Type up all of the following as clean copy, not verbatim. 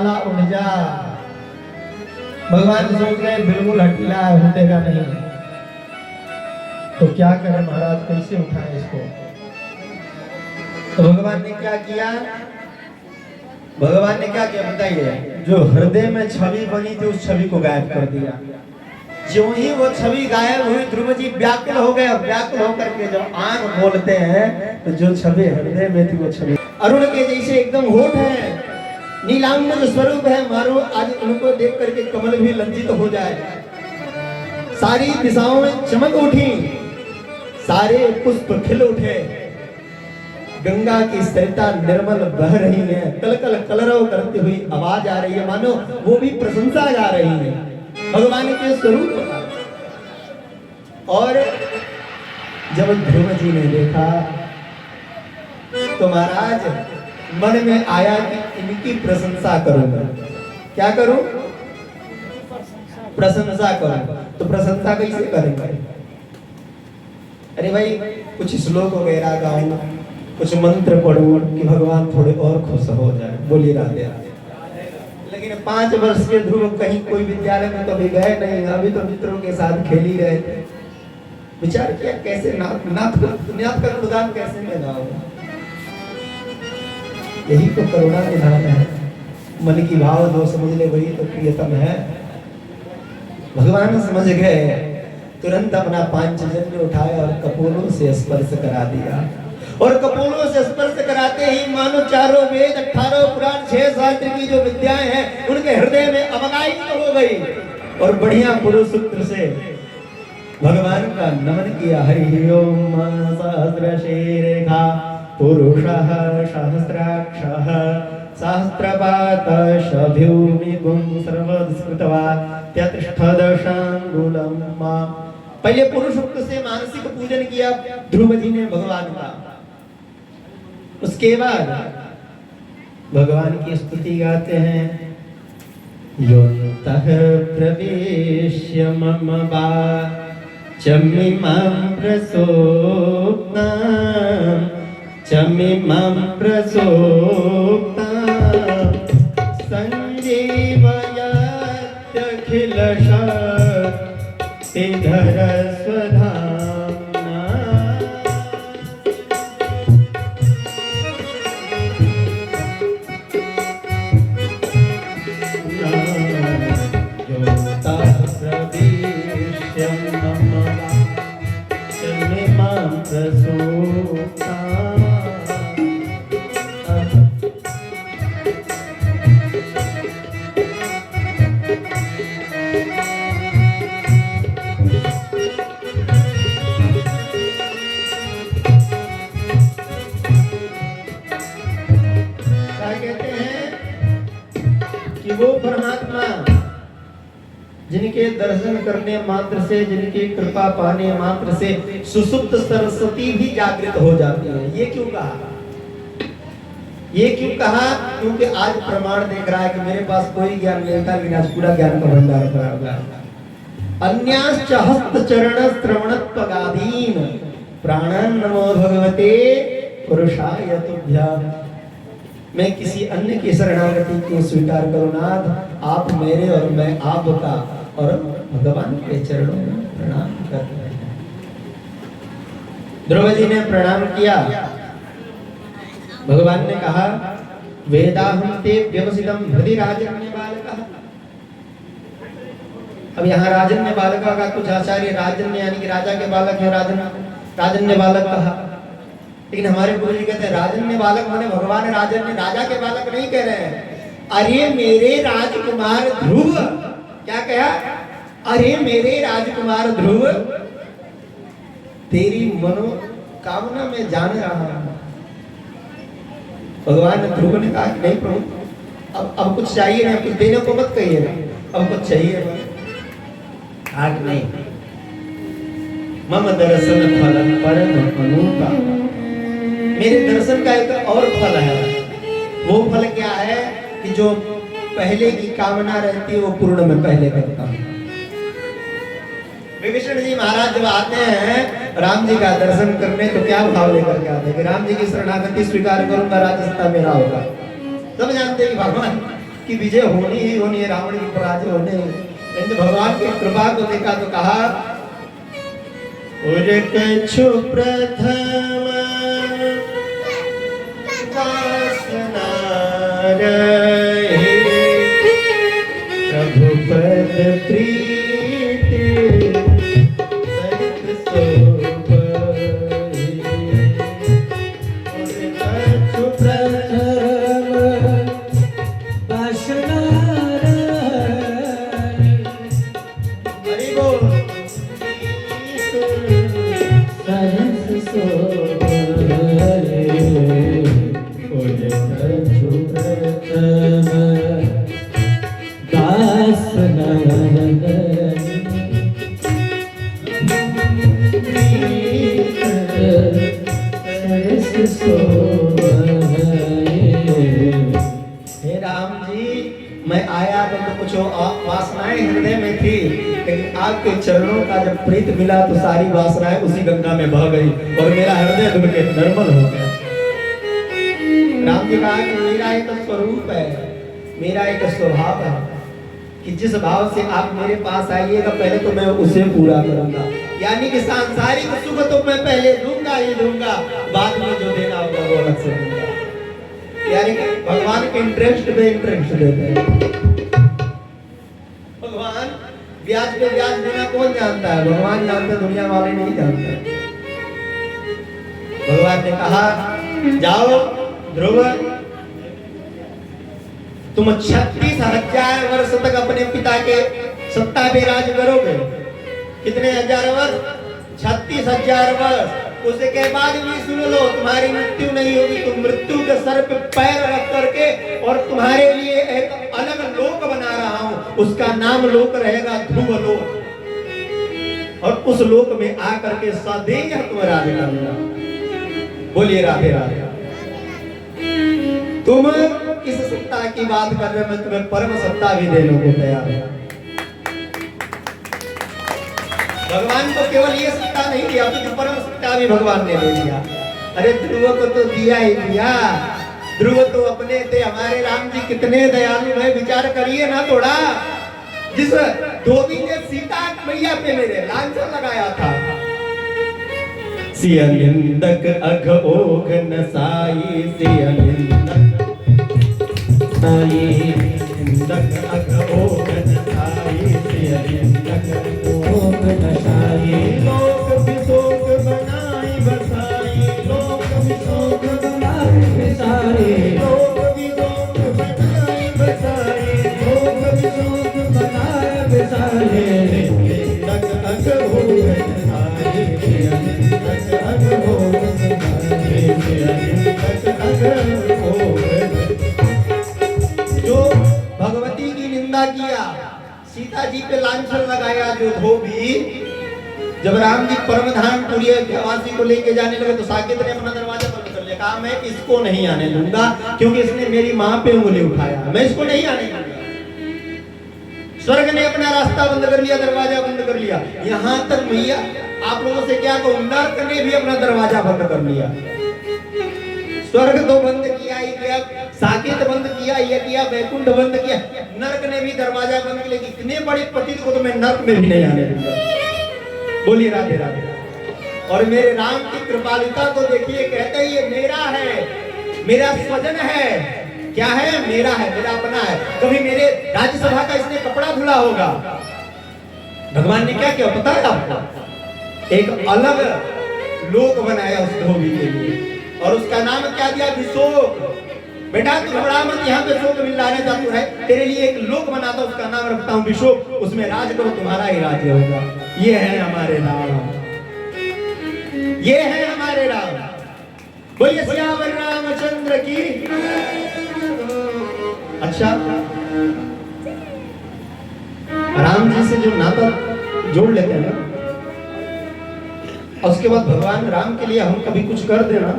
लाला उठ जा। भगवान सोच रहे बिल्कुल हटीला है, उठेगा नहीं, तो क्या करें महाराज, कैसे उठाएं इसको। तो भगवान ने क्या किया, भगवान ने क्या किया बताइए, जो हृदय में छवि बनी थी उस छवि को गायब कर दिया। जो ही वो छवि गायब हुई ध्रुव जी व्याकुल हो गए, और व्याकुल होकर के जब आंख खोलते हैं तो जो छवि हृदय में थी वो छवि अरुण के जैसे एकदम होठ है, नीलांबर स्वरूप है। मारो आज उनको देख करके कमल भी लज्जित हो जाए। सारी दिशाओं में चमक उठी, सारे पुष्प खिल उठे, गंगा की सरिता निर्मल बह रही है, कल कल कलरव करती हुई आवाज आ रही है, मानो वो भी प्रशंसा गा रही है भगवान के स्वरूप का। और जब ध्रुव जी ने देखा तो महाराज मन में आया कि इनकी प्रशंसा करूंगा। क्या करूं? प्रशंसा करूं। तो प्रशंसा कैसे करेंगे? अरे भाई कुछ श्लोक वगैरह गाऊं, कुछ मंत्र पढ़ूं कि भगवान थोड़े और खुश हो जाए। बोलिए राधे राधे। लेकिन 5 वर्ष के ध्रुव कहीं कोई विद्यालय में कभी गए नहीं, अभी तो मित्रों के साथ खेल ही रहे थे। विचार किया कैसे नाथ का गुणगान कैसे मैं गाऊंगा। यही तो करुणा निधान है, मन की भाव जो समझ ले वही तो प्रियतम है। भगवान समझ गए, तुरंत अपना पांचजन्य उठाया और कपोलों से स्पर्श करा दिया। और कपोलों से स्पर्श कराते ही मानो चारों वेद 18 पुराण 6 शास्त्र की जो विद्याएं हैं उनके हृदय में अवगाहित हो गई। और बढ़िया पुरुष सूत्र से भगवान का नमन किया। हरि ओम सहस्रशीर्षा पुरुषः सहस्राक्षः सहस्रपातः शभ्यूमिगुं सर्वस्कृत्वा त्यतिष्ठदशांगुलं मा। पहले पुरुष सूक्त से मानसिक पूजन किया ध्रुव जी ने भगवान का। उसके बाद भगवान की स्तुति गाते हैं। योऽन्तः प्रवेश्य मम वाचमिमां प्रसोक्तां चमिमां प्रसोक्तां संजीवयत्यखिलशक्तिधर स्वधाम्ना। योऽन्तः प्रवेश्य मम वाचमिमां प्रसोक्तां। वो परमात्मा जिनके दर्शन करने मात्र से, जिनकी कृपा पाने मात्र से सुसुप्त सरस्वती भी जागृत हो जाती है। ये क्यों कहा? ये क्यों कहा? क्योंकि आज प्रमाण देख रहा है कि मेरे पास कोई ज्ञान नहीं था, लेकिन आज पूरा ज्ञान का भंडार भरा हुआ है। अन्याश्च हस्त चरण श्रवणत्वगाधीन प्राणन नमो भगवते पुरुषाय तुभ्यम्। मैं किसी अन्य की शरणागति क्यों स्वीकार करूं नाथ, आप मेरे और मैं आपका, और भगवान के चरणों में प्रणाम कर रहे हैं। ध्रुव जी ने प्रणाम किया। भगवान ने कहा वेदाहं ते व्यवसितं हृदि राजन्य बालकः। अब यहाँ राजन्य बालक का कुछ आचार्य राजन्य यानी कि राजा के बालक है, राजन्य बालक कहा। लेकिन हमारे गुरु जी कहते हैं राजन्य बालक माने भगवान राजन्य, राजा के बालक नहीं कह रहे हैं। अरे मेरे राजकुमार ध्रुव, क्या कहा? अरे मेरे राजकुमार ध्रुव, तेरी मनोकामना में जान रहा हूं। भगवान ध्रुव ने कहा नहीं प्रभु, अब कुछ चाहिए ना, कुछ देने को मत कहिए ना, अब कुछ चाहिए आज नहीं। मम दर्शन फलम परम अनुपम। मेरे दर्शन का एक और फल है। वो फल क्या है कि जो पहले की कामना रहती है वो पूर्ण में पहले करता हूं। विभीषण जी महाराज जब आते हैं राम जी का दर्शन करने तो क्या भाव लेकर के आते हैं कि राम जी की शरणागति स्वीकार करूंगा, राज्य सत्ता मेरा होगा। सब जानते हैं भगवान कि विजय होनी ही होनी है, रावण की पराजय होने। लेकिन भगवान की कृपा को देखा तो कहा कछु प्रथम वासना रहे, प्रभु पद प्रीति सहित सोबहि। कछु प्रथम वासना रहे, हरि बोल, सहित सोबहि। कछु प्रथम वासना हे राम जी, मैं आया तो कुछ वासनाएं हृदय में थी, लेकिन आपके चरणों का जब प्रीत मिला तो सारी वासनाएं उसी गंगा में बह गई और मेरा हृदय धुल के निर्मल हो गया। राम जी कहा कि मेरा एक स्वरूप है, मेरा एक स्वभाव है कि जिस भाव से आप मेरे पास आइएगा पहले तो मैं उसे पूरा करूंगा। यानी कि सांसारिक सुख तो मैं पहले दूंगा ही दूंगा, बाद में जो देना होगा वो अलग से दूंगा। यानी कि भगवान के इंटरेस्ट पे इंटरेस्ट देते हैं। भगवान ब्याज पे ब्याज देना कौन जानता है? भगवान जानते, दुनिया वाले नहीं जानते। भगवान ने कहा जाओ ध्रुव, तुम 36,000 वर्ष तक अपने पिता के सत्ता पे राज करोगे। कितने हजार वर्ष? 36,000 वर्ष। उसके बाद भी सुन लो, तुम्हारी मृत्यु नहीं होगी। तुम मृत्यु के सर पे पैर रख करके और तुम्हारे लिए एक अलग लोक बना रहा हूं, उसका नाम लोक रहेगा ध्रुव लोक। और उस लोक में आकर के सदैव तुम राज करना। बोलिए राधे राधे। तुम इस सत्ता की बात कर रहे, मैं तुम्हें परम सत्ता भी देने को तैयार हूं। भगवान को केवल ये सत्ता नहीं दिया, तो परम सत्ता भी भगवान ने दे दिया। अरे ध्रुव को तो दिया ही दिया। ध्रुव तो अपने थे, हमारे राम जी कितने दयालु है, विचार करिए ना थोड़ा। जिस धोबी ने सीता मैया पे मेरे लांछन लगाया था, सिया निंदक अघ ओघ नसाई, सिया निंदक निंदक अघ ओघ नसाई, सिया निंदक ओघ नसाई। लोक विशोक बनाई बसाई, लोक विशोक बनाई बसाई, लोक विशोक बनाई बसाई, लोक विशोक बनाई बसाई। निंदक अघ ओघ नसाई, सिया निंदक अघ ओघ नसाई, सिया निंदक अघ ओघ। जो भगवती की निंदा किया, सीता जी पे लांछन लगाया जो धोबी, जब राम जी परमधाम पुरी वासी को लेके जाने लगे तो साकेत ने अपना दरवाजा बंद कर लिया। कहा मैं इसको नहीं आने दूंगा, क्योंकि इसने मेरी मां पे उंगली उठाया, मैं इसको नहीं आने दूंगा। स्वर्ग ने अपना रास्ता बंद कर लिया, दरवाजा बंद कर लिया। यहां तक भैया आप लोगों से क्या कहूं, नर्क ने भी अपना दरवाजा बंद कर लिया। स्वर्ग तो बंद किया ही किया, साकेत बंद किया, ये किया, वैकुंठ बंद किया, नरक ने भी दरवाजा बंद किया। इतने बड़े पतित को तो मैं नरक में भी नहीं आने दूंगा। बोलिए राधे राधे। और मेरे राम की कृपालुता को देखिए, कहते हैं ये मेरा है, मेरा स्वजन है। क्या है? मेरा है, मेरा अपना है। कभी मेरे राज्यसभा का इसने कपड़ा धुला होगा। भगवान ने क्या किया पता है आपको? एक अलग लोक बनाया उस धोबी के लिए, और उसका नाम क्या दिया? विशोक। बेटा तू घबरा मत, यहाँ पे शोक मिल रहा है, तू है, तेरे लिए एक लोक बनाता, उसका नाम रखता हूँ विशोक। उसमें राज करो, तुम्हारा ही राज्य होगा। ये है हमारे राम, ये है हमारे राम। बोलिए सियावर रामचंद्र की। अच्छा, राम जी से जो नाता जोड़ लेते हैं ना, और उसके बाद भगवान राम के लिए हम कभी कुछ कर देना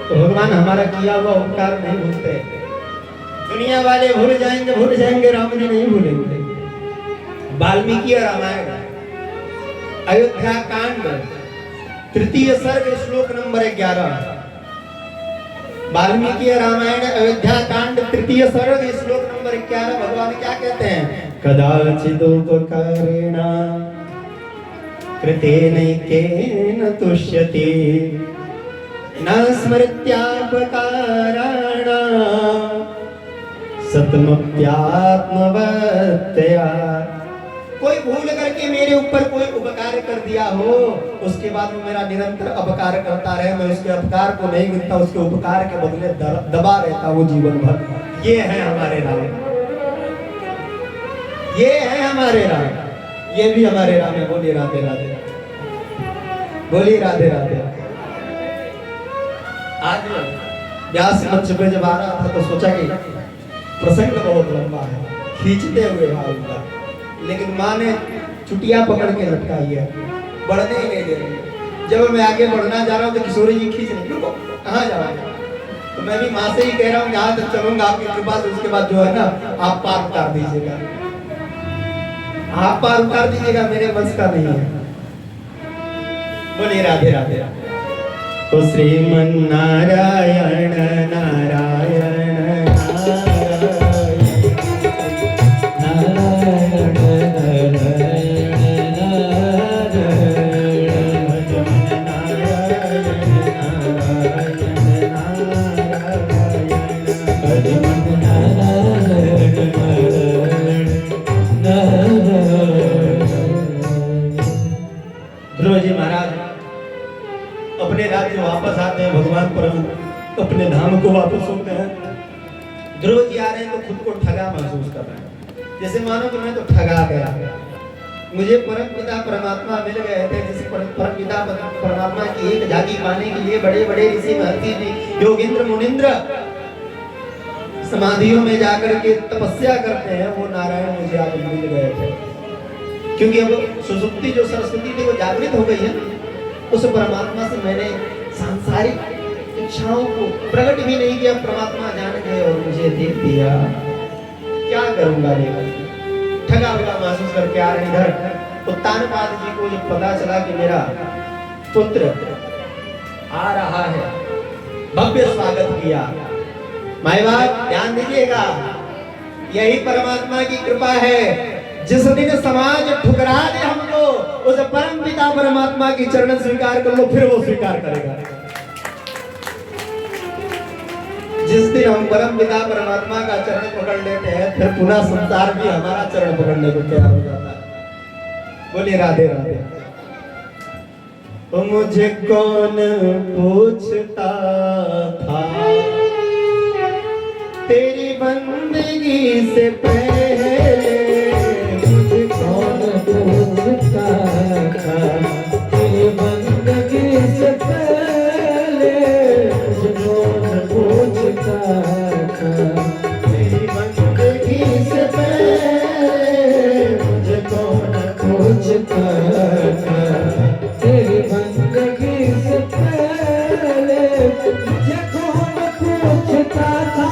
तो भगवान हमारा किया हुआ उपकार नहीं भूलते। दुनिया वाले भूल जाएंगे, राम जी नहीं भूलेंगे। वाल्मीकि रामायण अयोध्या कांड 3 सर्ग श्लोक नंबर 11। वाल्मीकि रामायण अयोध्या कांड तृतीय सर्ग श्लोक नंबर 11 भगवान क्या कहते हैं? कदाचिदुपकारेण कृतेनैकेन तुष्यति न स्मृत्यापकाराण सतमप्यात्मवत्तया। कोई भूल करके मेरे ऊपर कोई उपकार कर दिया हो, उसके बाद वो मेरा निरंतर अपकार करता रहे, मैं उसके अपकार को नहीं गिनता, उसके उपकार के बदले दबा रहता हूँ जीवन भर। ये है हमारे राम, ये है हमारे राम, ये भी हमारे राम है। बोलिए राधे राधे, बोलिए राधे राधे। आज व्यास मंच पे जब आ रहा था तो सोचा कि प्रसंग बहुत लंबा है, खींचते हुए आऊंगा, लेकिन माँ ने चुटिया पकड़ के लटकाई है, बढ़ने ही नहीं दे रही। जब मैं आगे बढ़ना जा रहा हूँ तो किशोरी जी खींच नहीं, रुको कहाँ जा रहा है? तो मैं भी माँ से ही कह रहा हूँ यहाँ तक चलूंगा आपकी कृपा से, उसके बाद जो है ना आप पार उतार दीजिएगा, आप पार उतार दीजिएगा, मेरे बस का नहीं है। बोलिए राधे राधे। तो श्रीमन नारायण नारायण ध्रुव जी महाराज अपने राज्य वापस आते हैं, भगवान परम अपने धाम को वापस होते हैं। ध्रुव जी आ रहे हैं तो खुद को ठगा महसूस कर रहे हैं, जैसे मानो कि मैं तो ठगा गया, मुझे परम पिता परमात्मा मिल गए थे। जैसे परम पिता परमात्मा की एक झांकी पाने के लिए बड़े बड़े ऋषि महर्षि जी योगेंद्र मुनिंद्र समाधियों में जाकर के तपस्या करते हैं, वो नारायण मुझे आज मिल गए थे। क्योंकि अब सुसुप्ति जो सरस्वती थी वो जागृत हो गई है, उस परमात्मा से मैंने सांसारिक इच्छाओं को प्रकट भी नहीं किया, परमात्मा जान गए और मुझे देख दिया। क्या करूंगा लेकर ठगा हुआ महसूस करके आ रहे इधर उत्तानपाद जी को जब पता चला कि मेरा पुत्र आ रहा है, भव्य स्वागत किया। माय बाप ध्यान दीजिएगा, यही परमात्मा की कृपा है। जिस दिन समाज ठुकरा दे हमको, उस परम पिता परमात्मा की चरण स्वीकार कर लो, फिर वो स्वीकार करेगा। जिस दिन हम परम पिता परमात्मा का चरण पकड़ लेते हैं, फिर पुनः संसार भी हमारा चरण पकड़ने को तैयार हो जाता है। बोलिए राधे राधे। तो मुझे कौन पूछता था तेरी बंदगी से पहले, मुझे कौन पूछता था तेरी बंदगी से पहले, मुझे कौन पूछता था तेरी बंदगी से पहले, मुझे कौन पूछता था तेरी बंदगी से पहले, मुझे कौन पूछता था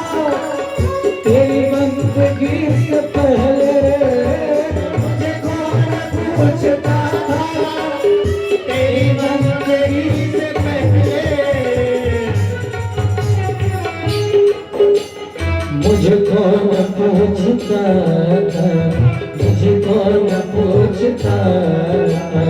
तेरी बंदगी से पहले, मुझे कौन पूछता था तेरी बंदगी से पहले, मुझे कौन पूछता था, मुझे कौन पूछता था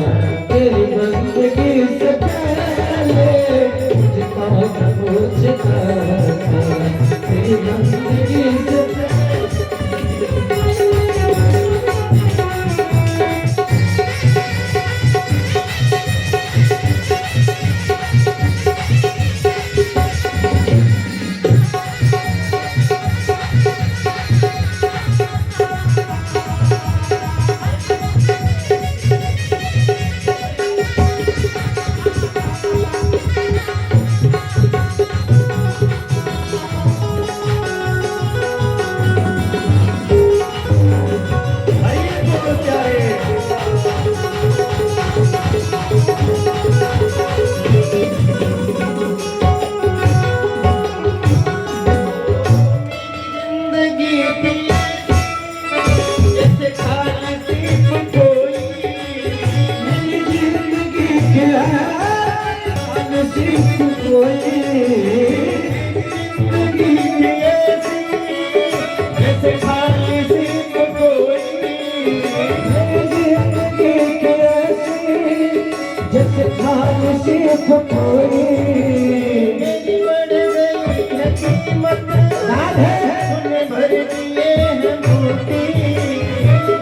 जैसे खान से फकोरी बढ़ गई है कीमत तूने भर दिए हैं मोती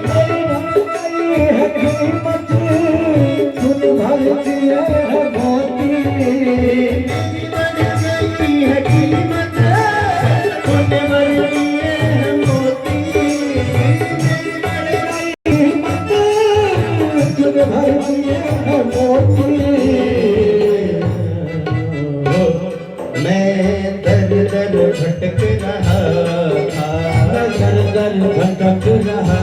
बढ़ गई है कीमत तूने भर दिए हैं मोती बढ़ गई है कीमत तूने भर दिए हैं मोती बढ़ गई कीमत तूने भर दिए हैं मोती मैं दर दर भटक रहा था दर दर भटक रहा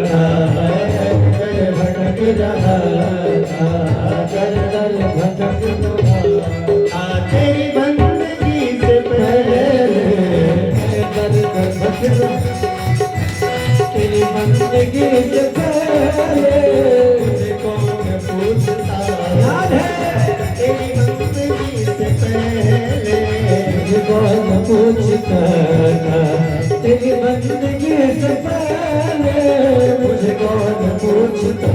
था दर भटक रहा था दर दर भटक रहा तेरी बंदगी से पहले दर दर भटक रहा तेरी बंदगी से पहले मुझे कौन पूछता याद है तेरी बंदगी से पहले मुझे कौन पूछता था तेरी बंदगी से पहले मुझे कौन पूछता।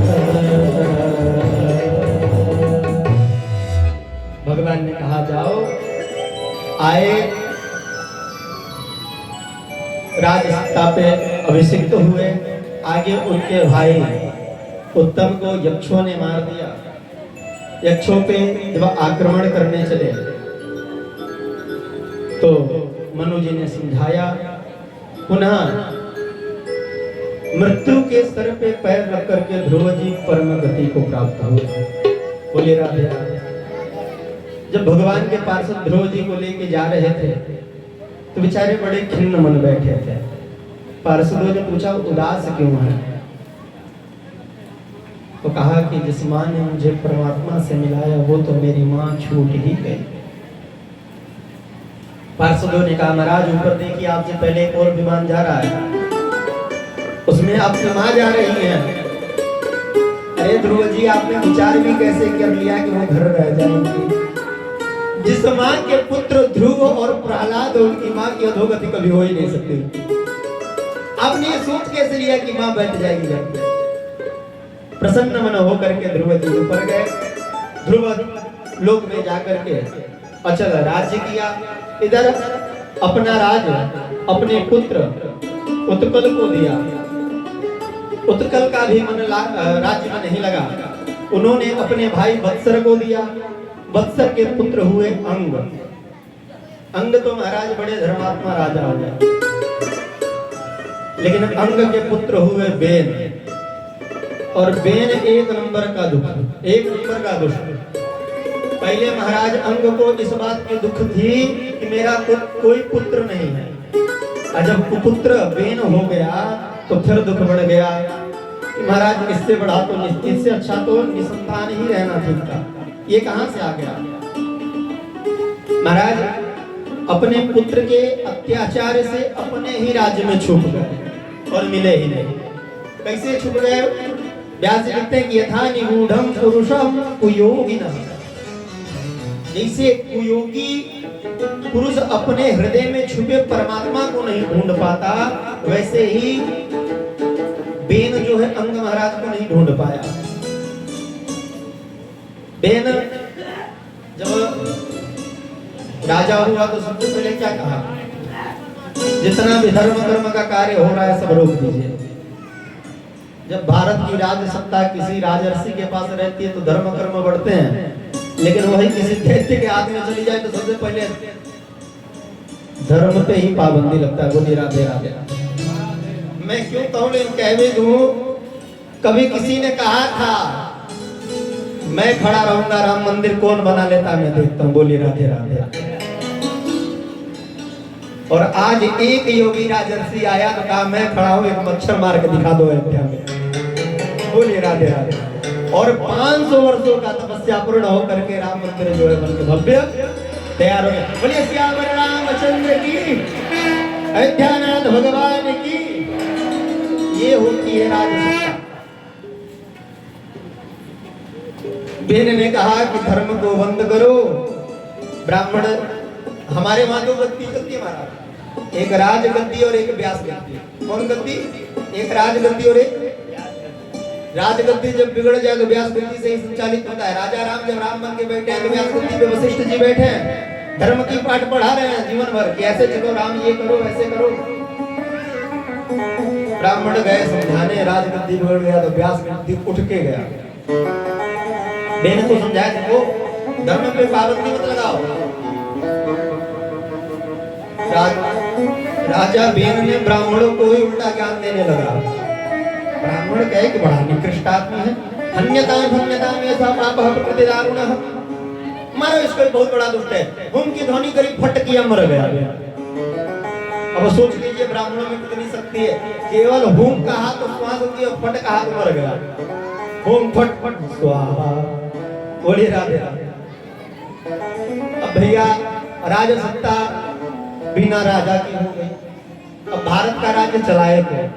भगवान ने कहा जाओ आए राजसत्ता पे अभिषिक्त हुए आगे उनके भाई उत्तम को यक्षों ने मार दिया यक्षों पे जब आक्रमण करने चले तो मनु जी ने समझाया पुनः मृत्यु के सर पे पैर रख करके ध्रुव जी परम गति को प्राप्त हुए। बोले राधे राधे। जब भगवान के पार्षद ध्रुव जी को लेके जा रहे थे तो बेचारे बड़े खिन्न मन बैठे थे। पार्षदों ने पूछा उदास क्यों है तो कहा कि जिस माँ ने मुझे परमात्मा से मिलाया वो तो मेरी माँ छूट ही गई। पार्षदों ने कहा महाराज ऊपर देखिए आपसे पहले एक और विमान जा रहा है उसमें आपकी माँ जा रही है। अरे ध्रुव जी आपने विचार भी कैसे कर लिया कि वो घर रह जाएंगे। जिस माँ के पुत्र ध्रुव और प्रहलाद उनकी माँ की अधोगति कभी हो ही नहीं सकती। आपने ये सोच कैसे लिया कि माँ बैठ जाएगी घर पे। प्रसन्न मन होकर के ध्रुव जी ऊपर गए। ध्रुव लोक में जाकर के अचल राज्य किया। इधर अपना राज अपने पुत्र उत्कल को दिया। उत्कल का भी मन राज्य में नहीं लगा। उन्होंने अपने भाई वत्सर को दिया। वत्सर के पुत्र हुए अंग। अंग तो महाराज बड़े धर्मात्मा राजा हो गए लेकिन अंग के पुत्र हुए बेन। और बेन एक नंबर का दुख एक नंबर का दुष्ट। पहले महाराज अंग को इस बात की दुख थी कि मेरा कोई पुत्र नहीं है। और जब कुपुत्र बेन हो गया तो फिर दुख बढ़ गया कि महाराज इससे बड़ा तो इससे अच्छा तो निसंतान ही रहना ठीक था। ये कहां से आ गया। महाराज अपने पुत्र के अत्याचार से अपने ही राज्य में छुप गए और मिले ही नहीं। कैसे छुप गए। व्यास लिखते हैं कि यथा निगूढ़ं पुरुषं कुयोगिनः। जैसे कुयोगी पुरुष अपने हृदय में छुपे परमात्मा को नहीं ढूंढ पाता वैसे ही बेन जो है अंग महाराज को नहीं ढूंढ पाया। बेन जब राजा हुआ तो सबसे पहले क्या कहा जितना भी धर्म कर्म का कार्य हो रहा है सब रोक दीजिए। जब भारत की राज सत्ता किसी राजर्षि के पास रहती है तो धर्म कर्म बढ़ते हैं लेकिन वही किसी दैत्य के हाथ में चली जाए तो सबसे पहले धर्म पे ही पाबंदी लगता है। बोलिए राधे राधे। मैं क्यों कहूं लेकिन कहवे दूं कभी किसी ने कहा था मैं खड़ा रहूंगा राम मंदिर कौन बना लेता मैं देखता हूं। बोलिए राधे राधे। और आज एक योगी राजर्षि आया तो कहा मैं खड़ा हूं एक मच्छर मार के दिखा दो अयोध्या में। बोलिए राधे राधे। और 500 वर्षों का तपस्या पूर्ण होकर के राम मंदिर जो है बन के भव्य तैयार हो गया। बोलिए श्यावर रामचंद्र की अयोध्यानाथ भगवान की। ये होती है राजसत्ता। बेन ने कहा कि धर्म को बंद करो। ब्राह्मण हमारे वहां दो गद्दी चलती है महाराज। एक राज गद्दी और एक व्यास गद्दी। कौन गद्दी। एक राज गद्दी और एक राजगद्दी जब बिगड़ जाए तो व्यास गद्दी से ही संचालित होता है। राजा राम जब राम बन के बैठे हैं तो व्यास गद्दी पे वशिष्ठ जी बैठे हैं, धर्म की पाठ पढ़ा रहे हैं जीवन भर कि ऐसे चलो राम, ये करो ऐसे करो। ब्राह्मण गए समझाने, राजगद्दी बिगड़ गया तो व्यास गद्दी उठ के गया। मैंने तो समझाया देखो धर्म पे पाबंदी मत लगाओ। राजा बेन ने ब्राह्मणों को ही उल्टा ज्ञान देने लगा। ब्राह्मण कहे कि बड़ा निकृष्ट आदमी है, हन्यता में ऐसा पाप प्रकृति दारुणः, मारो इसको, बहुत बड़ा दुष्ट है। हुम की ध्वनि करी फट किया मर गया। अब सोच लीजिए ब्राह्मणों में कितनी शक्ति है, केवल हुम कहा तो श्वास होती है, फट कहा तो मर गया। हुम फट फट स्वाहा, बोले राधे राधे। अब भैया राजसत्ता बिना राजा की हो गई, अब भारत का राज्य चलाए कौन?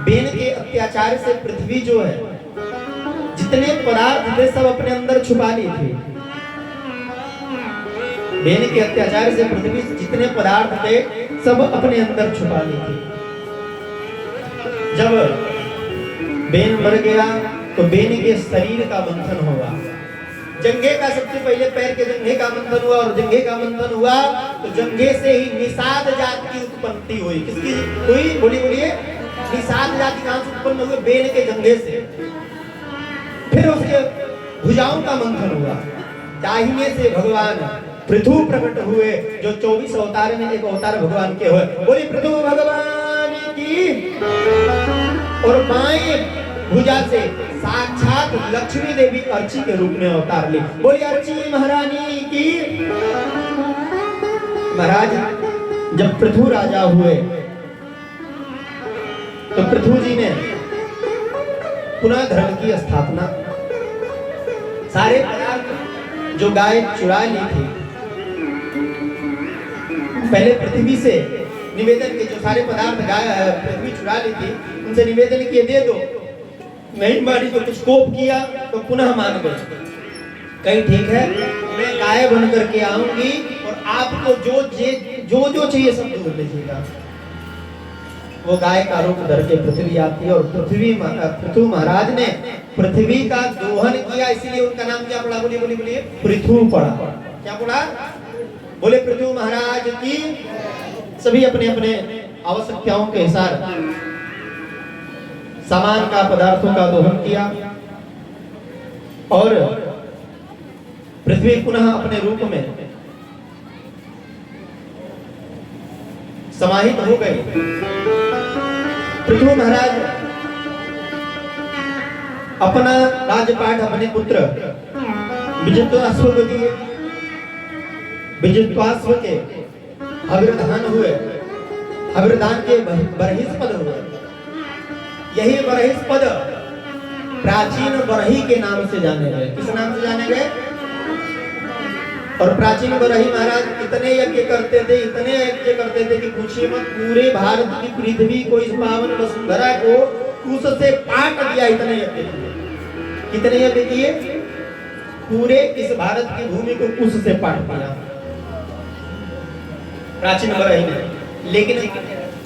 बेन के अत्याचार से पृथ्वी जो है जितने पदार्थ थे सब अपने अंदर छुपा ली थी। बेन के अत्याचार से पृथ्वी जितने पदार्थ थे सब अपने अंदर छुपा ली थी। जब बेन मर गया तो बेन के शरीर का मंथन हुआ। जंघे का सबसे पहले पैर के जंघे का मंथन हुआ, और जंघे का मंथन हुआ तो जंघे से ही निषाद जात की उत्पत्ति हुई। किसकी हुई? बोलिए। निषाद जाति कहां से उत्पन्न हुए? बेन के जंघे से। फिर उसके भुजाओं का मंथन हुआ, दाहिने से भगवान पृथु प्रकट हुए, जो 24 अवतार में एक अवतार भगवान के हुए। बोली पृथु भगवान की। और बाएं भुजा से साक्षात लक्ष्मी देवी अर्ची के रूप में अवतार ली। बोली अर्ची महारानी की। महाराज जब पृथु राजा हुए तो पृथु जी ने पुनः धर्म की स्थापना, सारे पदार्थ जो गाय चुरा ली थी, पहले पृथ्वी से निवेदन के, जो सारे पदार्थ गाय पृथ्वी चुरा ली थी उनसे निवेदन किए दे दो, नहीं मारी तो कुछ कोप किया तो पुनः मान गए। कहीं ठीक है, मैं गाय बन करके आऊंगी और आपको जो चाहिए सब दूर लीजिएगा। वो गाय का रूप धर के पृथ्वी आती है और पृथु महाराज ने पृथ्वी का दोहन किया, इसलिए उनका नाम क्या पड़ा? बोलिए पृथु पड़ा। क्या पड़ा? बोले पृथु महाराज की। सभी अपने अपने आवश्यकताओं के हिसाब सामान का, पदार्थों का दोहन किया और पृथ्वी पुनः अपने रूप में समाहित हो गई। पृथु महाराज अपना राजपाट अपने पुत्र विजित्वाश्व को दिए। विजित्वाश्व के अविर्धान हुए, अविर्धान के बरहिस्पद हुए। यही बरहिस्पद प्राचीन बरही के नाम से जाने गए। किस नाम से जाने गए? और प्राचीन बरही महाराज इतने यज्ञ करते थे, इतने यज्ञ करते थे कि पूछिए मत। पूरे भारत की पृथ्वी को, इस पावन वसुंधरा को उससे पाट दिया। इतने यज्ञ किए। कितने यज्ञ किए? पूरे इस भारत की भूमि को उससे पाट दिया प्राचीन बरही ने। लेकिन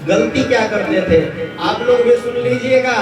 गलती क्या करते थे आप लोग भी सुन लीजिएगा।